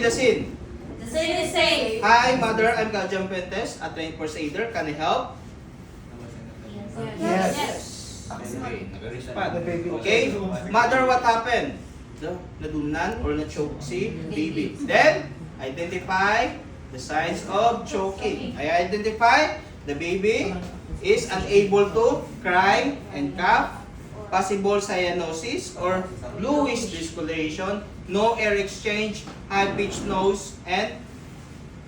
The scene. The scene is safe. Hi, mother. I'm Galjan Fuentes, a trained first aider. Can I help? Yes. Okay, nag-respond. Okay, mother, what happened? Nadunan or na-choke si baby. Then, identify the signs of choking. I identify the baby is unable to cry and cough, possible cyanosis or bluish discoloration, no air exchange, high-pitched nose, and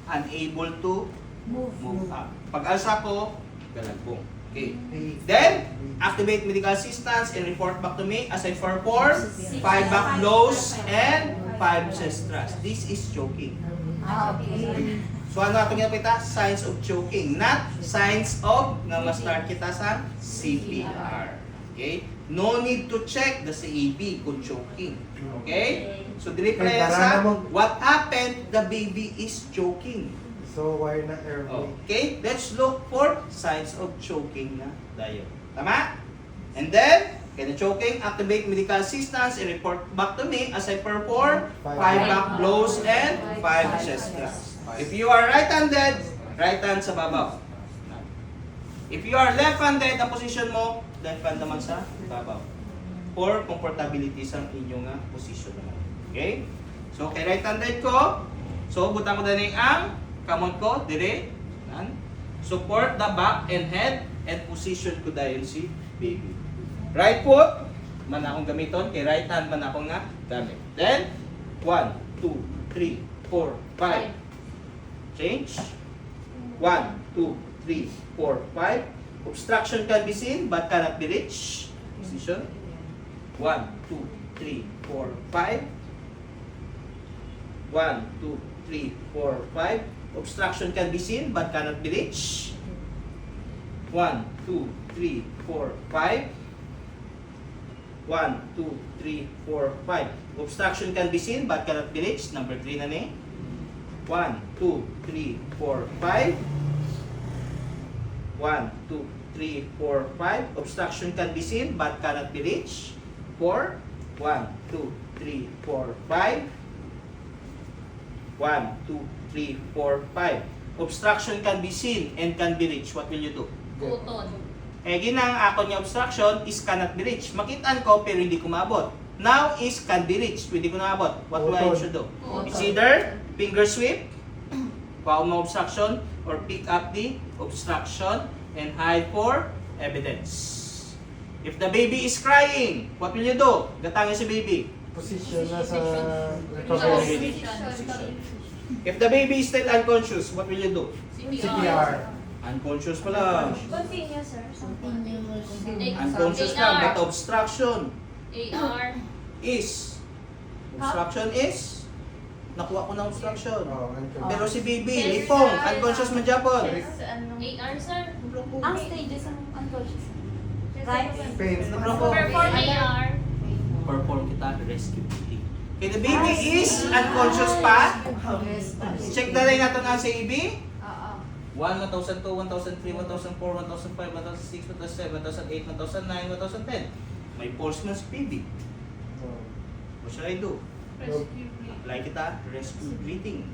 unable to move up. Pag-alsa ko, galagbong. Okay. Then, activate medical assistance and report back to me as I perform 5 back blows and 5 chest thrusts. This is choking. Okay. So ano atong kita? Signs of choking, not signs of nga ma-start kita sa CPR. Okay? No need to check the CAB kung choking. Okay? So dili pa yan sa what happened, the baby is choking. So, why na airway? Okay? Let's look for signs of choking na tayo. Tama? And then, kaya choking, activate medical assistance and report back to me as I perform 5 back blows and 5 chest thrusts. If you are right-handed, right hand sa babaw. If you are left-handed, ang position mo, left hand naman sa babaw. For comfortability sa inyong position naman. Okay? So, kay right-handed ko, so, butang ko din ang kamot ko, dire. Support the back and head and position ko dahil si baby. Right foot, man akong gamiton. Kay right hand man akong nga gamit. Then, 1, 2, 3, 4, 5. Change. 1, 2, 3, 4, 5. Obstruction can be seen but cannot be reached. Position. 1, 2, 3, 4, 5. 1, 2, 3, 4, 5. Obstruction can be seen but cannot be reached. 1, 2, 3, 4, 5. 1, 2, 3, 4, 5. Obstruction can be seen but cannot be reached. Number 3 na ni. 1, 2, 3, 4, 5. 1, 2, 3, 4, 5. Obstruction can be seen but cannot be reached. 4. 1, 2, 3, 4, 5. 1, 2, 3, 4, 5. Obstruction can be seen and can be reached. What will you do? Utod. Eh, ginang ako niya obstruction is cannot be reached. Makitaan ko pero hindi ko maabot. Now is can be reached. Pwede ko naabot. What do I should do? It's either finger sweep, found no obstruction, or pick up the obstruction and hide for evidence. If the baby is crying, what will you do? Gatangin si baby. Position na sa Recovery. If the baby is still unconscious, what will you do? CPR. Unconscious pala. Continuous, sir. Unconscious lang, but obstruction AR. is. Obstruction is. Nakuha ko ng obstruction. Oh, Pero si baby, lipong, unconscious man Japon. AR, sir. Ang stages ng unconscious. Right? Pain. Perform AR. Perform kita rescue breathing. Okay, the baby is unconscious pa. Check na rin natin ang CAB. 1, 1,002, 1,003, 1,004, 1,005, 1,006, 1,007, 1,008, 1,009, 1,010. May pulse na si baby. What should I do? Apply kita rescue breathing.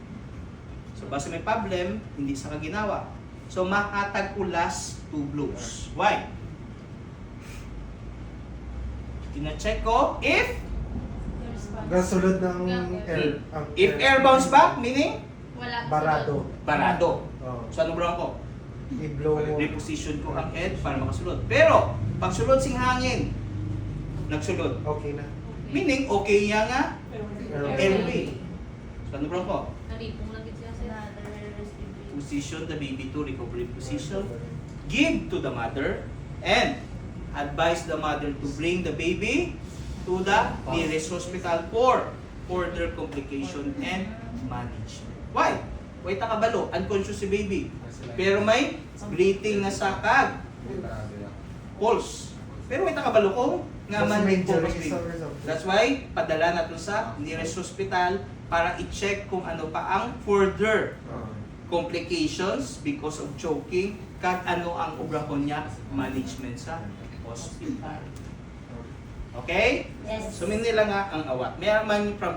So, basta may problem, hindi sa kaginawa. So, makatag ulas 2 blows. Why? Tina-check ko if Gasulod ng air. if air bounce back, meaning Wala. Barado. barado. Oh. So, ano bro ko? I-blow mo. Reposition ko ang head para makasulod. Pero, pag sulod sing hangin, nagsulod. Okay na. Meaning, okay yan nga, Airway. airway. So, ano bro ko? Naripong lang siya, sir. Position the baby to recovery position. Give to the mother and advise the mother to bring the baby to the nearest hospital for further complication and management. Why? Wait, nakabalo, unconscious si baby. Pero may breathing na sakag. Pulse. Pero wait, nakabalo ko nga man din po mas baby. That's why, padala natin sa nearest hospital para i-check kung ano pa ang further complications because of choking kag ano ang obrahon niya management sa hospital. Okay? Yes. So, nila nga ang awat. Mayroon man from